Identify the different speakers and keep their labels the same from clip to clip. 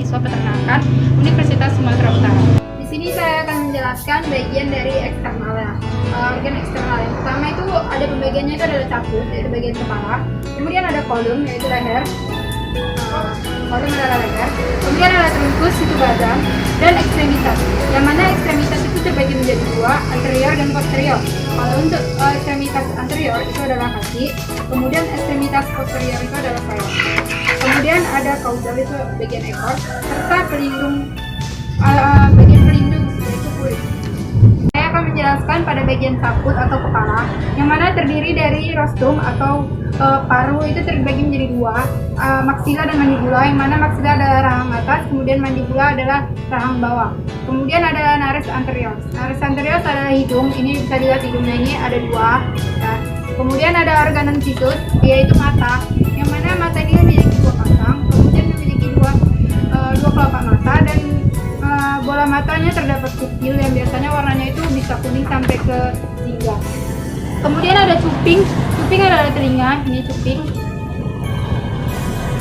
Speaker 1: mahasiswa peternakan Universitas Sumatera Utara. Di sini saya akan menjelaskan bagian dari eksternalnya. Organ eksternal yang pertama itu ada pembagiannya, itu adalah caput, yaitu bagian kepala. Kemudian ada kolum, yaitu leher. Kolum adalah leher. Kemudian ada trunkus, itu badan, dan ekstremitas. Yang mana ekstremitas itu terbagi menjadi dua, anterior dan posterior. Kalau untuk ekstremitas anterior itu adalah kaki, kemudian ekstremitas posterior itu adalah sayap. Kemudian ada caudal, itu bagian ekor, serta pelindung bagian pelindung yaitu kulit. Saya akan menjelaskan pada bagian caput atau kepala, yang mana terdiri dari rostrum atau paru itu terbagi menjadi dua, maksila dan mandibula, yang mana maksila adalah rahang atas, kemudian mandibula adalah rahang bawah. Kemudian ada nares anterior. Nares anterior adalah hidung, ini bisa dilihat hidungnya ini ada dua. Ya. Kemudian ada organum situs, yaitu mata, yang mana mata ini memiliki dua pasang, kemudian memiliki dua kelopak mata, dan bola matanya terdapat pupil yang biasanya warnanya itu bisa kuning sampai ke jingga. Kemudian ada cuping, cuping adalah telinga, ini cuping.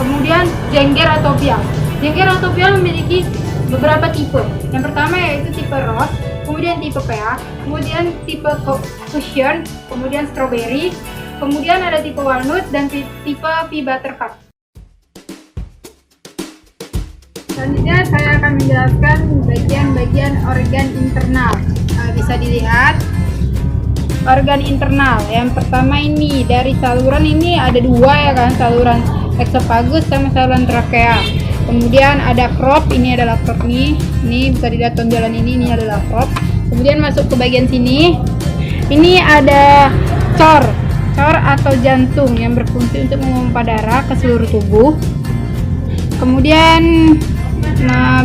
Speaker 1: Kemudian jengger atau pial. Jengger atau pial memiliki beberapa tipe. Yang pertama yaitu tipe rose, kemudian tipe pea, kemudian tipe cushion, kemudian strawberry, kemudian ada tipe walnut dan tipe pea buttercup. Selanjutnya saya akan menjelaskan bagian-bagian organ internal. Bisa dilihat organ internal. Yang pertama ini dari saluran ini ada dua ya kan, saluran esophagus sama saluran trakea. Kemudian ada crop, ini adalah crop nih. Ini bisa dilihat tonjolan ini adalah crop. Kemudian masuk ke bagian sini. Ini ada cor atau jantung yang berfungsi untuk memompa darah ke seluruh tubuh. Kemudian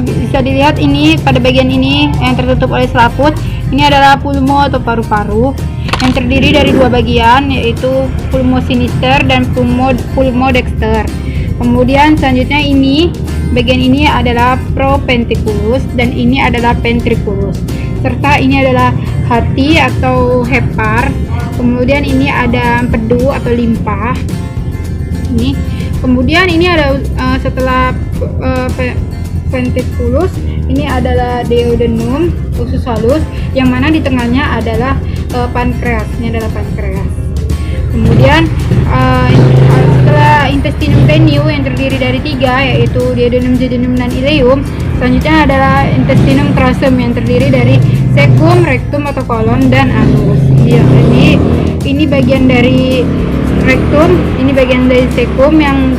Speaker 1: bisa dilihat ini pada bagian ini yang tertutup oleh selaput. Ini adalah pulmo atau paru-paru yang terdiri dari dua bagian, yaitu pulmo sinister dan pulmo dexter. Kemudian selanjutnya ini bagian ini adalah proventriculus dan ini adalah ventriculus, serta ini adalah hati atau hepar. Kemudian ini ada empedu atau limpa. Ini kemudian ini ada setelah ventriculus ini adalah duodenum, usus halus, yang mana di tengahnya adalah pankreas. Ini adalah pankreas. Kemudian setelah intestinum tenue yang terdiri dari tiga, yaitu duodenum, jejunum, dan ileum. Selanjutnya adalah intestinum trasum yang terdiri dari cecum, rectum atau kolon, dan anus. Ya, ini bagian dari rectum, ini bagian dari cecum yang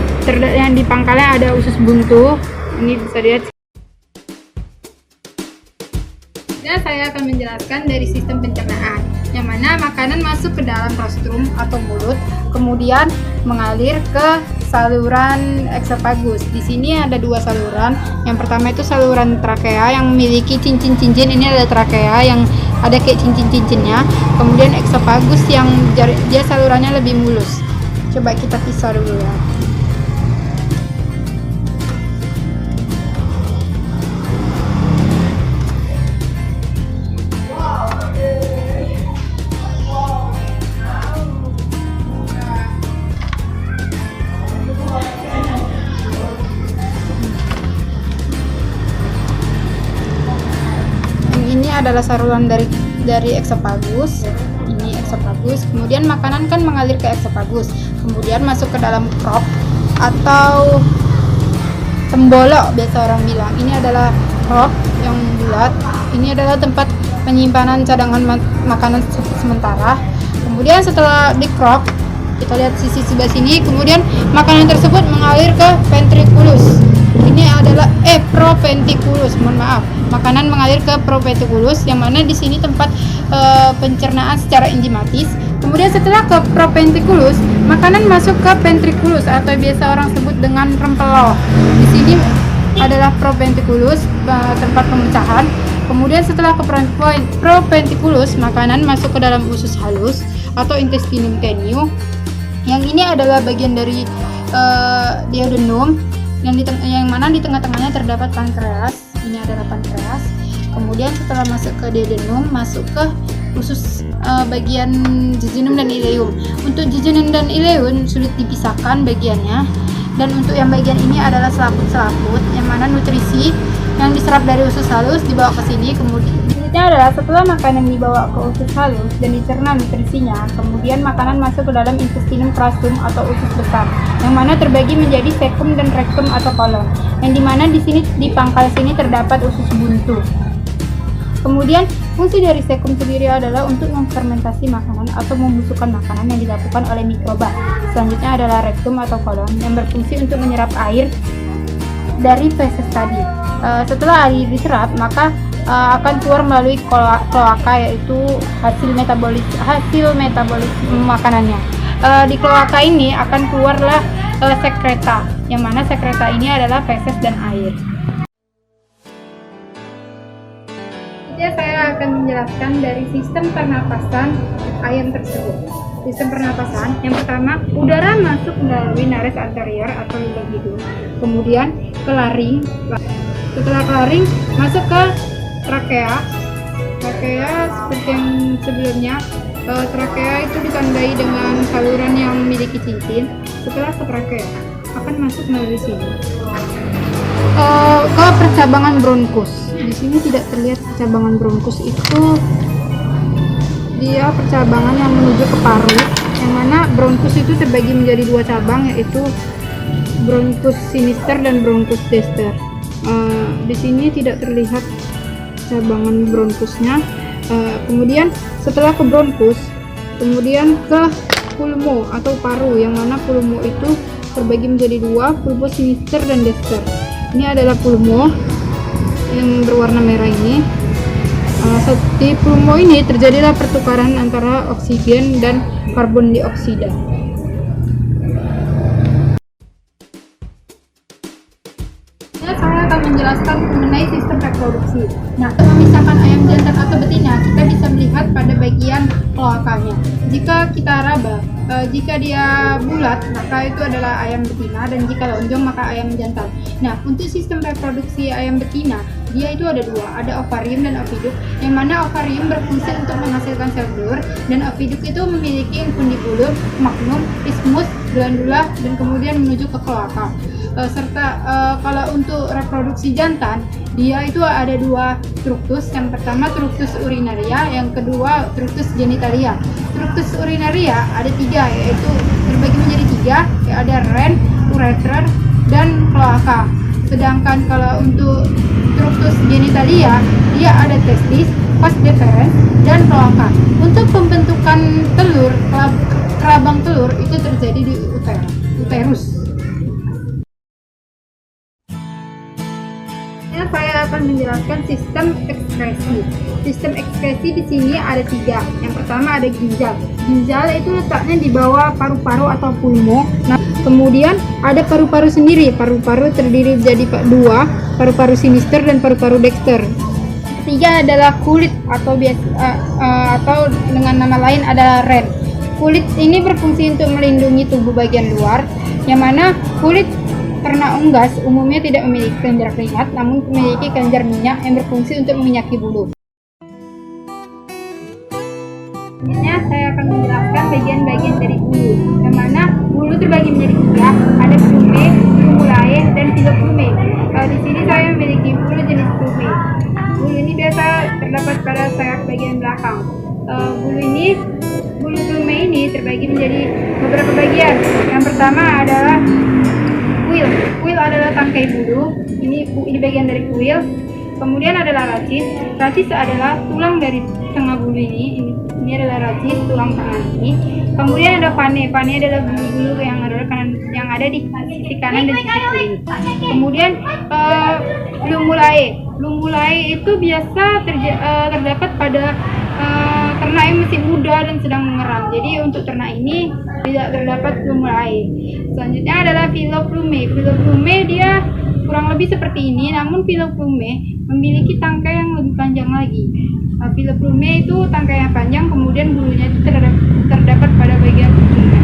Speaker 1: di pangkalnya ada usus buntu. Ini bisa dilihat. Selanjutnya saya akan menjelaskan dari sistem pencernaan, yang mana makanan masuk ke dalam rostrum atau mulut, kemudian mengalir ke saluran esophagus. Di sini ada dua saluran. Yang pertama itu saluran trakea yang memiliki cincin-cincin. Ini adalah trakea yang ada kayak cincin-cincinnya. Kemudian esophagus yang dia salurannya lebih mulus. Coba kita pisah dulu ya. Ini adalah saluran dari esophagus. Ini esophagus. Kemudian makanan kan mengalir ke esophagus, kemudian masuk ke dalam crop atau tembolok biasa orang bilang. Ini adalah crop yang bulat. Ini adalah tempat penyimpanan cadangan makanan sementara. Kemudian setelah di crop, kita lihat sisi sebelah sini, kemudian makanan tersebut mengalir ke ventriculus. Ini adalah proventriculus, mohon maaf. Makanan mengalir ke proventriculus, yang mana di sini tempat pencernaan secara enzimatis. Kemudian setelah ke proventriculus, makanan masuk ke ventriculus atau biasa orang sebut dengan rempelo. Di sini adalah proventriculus, tempat pemecahan. Kemudian setelah ke proventriculus, makanan masuk ke dalam usus halus atau intestinum tenue. Yang ini adalah bagian dari duodenum, yang mana di tengah-tengahnya terdapat pankreas. Ini adalah pankreas. Kemudian setelah masuk ke duodenum, masuk ke usus bagian jejunum dan ileum. Untuk jejunum dan ileum sulit dipisahkan bagiannya. Dan untuk yang bagian ini adalah selaput-selaput, yang mana nutrisi yang diserap dari usus halus dibawa ke sini. Kemudian selanjutnya adalah setelah makanan dibawa ke usus halus dan dicerna nutrisinya, kemudian makanan masuk ke dalam intestinum crassum atau usus besar, yang mana terbagi menjadi cecum dan rectum atau kolon, yang dimana di sini di pangkal sini terdapat usus buntu. Kemudian fungsi dari cecum sendiri adalah untuk memfermentasi makanan atau membusukkan makanan yang dilakukan oleh mikroba. Selanjutnya adalah rectum atau kolon yang berfungsi untuk menyerap air dari feses tadi. Setelah air diserap, maka akan keluar melalui kloaka, yaitu hasil metabolis makanannya. Di kloaka ini akan keluarlah sekreta, yang mana sekreta ini adalah feses dan air. Saya akan menjelaskan dari sistem pernapasan ayam tersebut. Sistem pernapasan yang pertama, udara masuk melalui nares anterior atau lubang hidung, kemudian ke laring. Setelah ke laring, masuk ke trakea. Trakea seperti yang sebelumnya, trakea itu ditandai dengan saluran yang memiliki cincin. Setelah ke trakea, akan masuk melalui sini ke percabangan bronkus. Di sini tidak terlihat percabangan bronkus, itu dia percabangan yang menuju ke paru, yang mana bronkus itu terbagi menjadi dua cabang, yaitu bronkus sinister dan bronkus dexter. Di sini tidak terlihat cabangan bronkusnya. Kemudian setelah ke bronkus, kemudian ke pulmo atau paru, yang mana pulmo itu terbagi menjadi dua, pulmo sinister dan dexter. Ini adalah pulmo yang berwarna merah ini. Di pulmo ini terjadilah pertukaran antara oksigen dan karbon dioksida. Saya akan menjelaskan mengenai sistem reproduksi. Nah, memisahkan ayam jantan atau betina, kita bisa melihat pada bagian kloakanya. Jika kita raba, jika dia bulat, maka itu adalah ayam betina, dan jika lonjong maka ayam jantan. Nah, untuk sistem reproduksi ayam betina, dia itu ada dua, ada ovarium dan oviduk, yang mana ovarium berfungsi untuk menghasilkan sel telur, dan oviduk itu memiliki infundibulum, magnum, isthmus, glandula, dan kemudian menuju ke kloaka. Kalau untuk reproduksi jantan, dia itu ada dua struktus. Yang pertama struktus urinaria, yang kedua struktus genitalia. Struktus urinaria ada tiga, yaitu terbagi menjadi tiga, ada ren, ureter, dan kloaka. Sedangkan kalau untuk struktus genitalia, dia ada testis, vas deferens, dan kloaka. Untuk pembentukan telur, kerabang telur itu terjadi di uterus. Saya akan menjelaskan sistem ekskresi. Sistem ekskresi di sini ada tiga. Yang pertama ada ginjal. Ginjal itu letaknya di bawah paru-paru atau pulmo. Nah, kemudian ada paru-paru sendiri. Paru-paru terdiri jadi dua, paru-paru sinister dan paru-paru dexter. Ketiga adalah kulit atau atau dengan nama lain adalah ren. Kulit ini berfungsi untuk melindungi tubuh bagian luar, yang mana kulit ternak unggas umumnya tidak memiliki kelenjar keringat, namun memiliki kelenjar minyak yang berfungsi untuk meminyaki bulu. Selanjutnya saya akan menjelaskan bagian-bagian dari bulu, yang mana bulu terbagi menjadi tiga, ada plume, plumulae, dan filoplume. Di sini saya memiliki bulu jenis plume. Bulu ini biasa terdapat pada sayap bagian belakang. Bulu plume ini terbagi menjadi beberapa bagian. Yang pertama adalah kuil. Kuil adalah tangkai bulu. Ini bagian dari kuil. Kemudian adalah racis. Racis adalah tulang dari tengah bulu ini. Ini adalah racis, tulang tengah ini. Kemudian ada pane. Pane adalah bulu-bulu yang ada di sisi kanan dan sisi kiri. Kemudian lumulae. Lumulae itu biasa terdapat pada ternak yang masih muda dan sedang mengeram. Jadi untuk ternak ini tidak terdapat lumulae. Selanjutnya adalah filoplume. Filoplume dia kurang lebih seperti ini, namun filoplume memiliki tangkai yang lebih panjang lagi. Filoplume itu tangkai yang panjang, kemudian bulunya itu terdapat pada bagian ujungnya.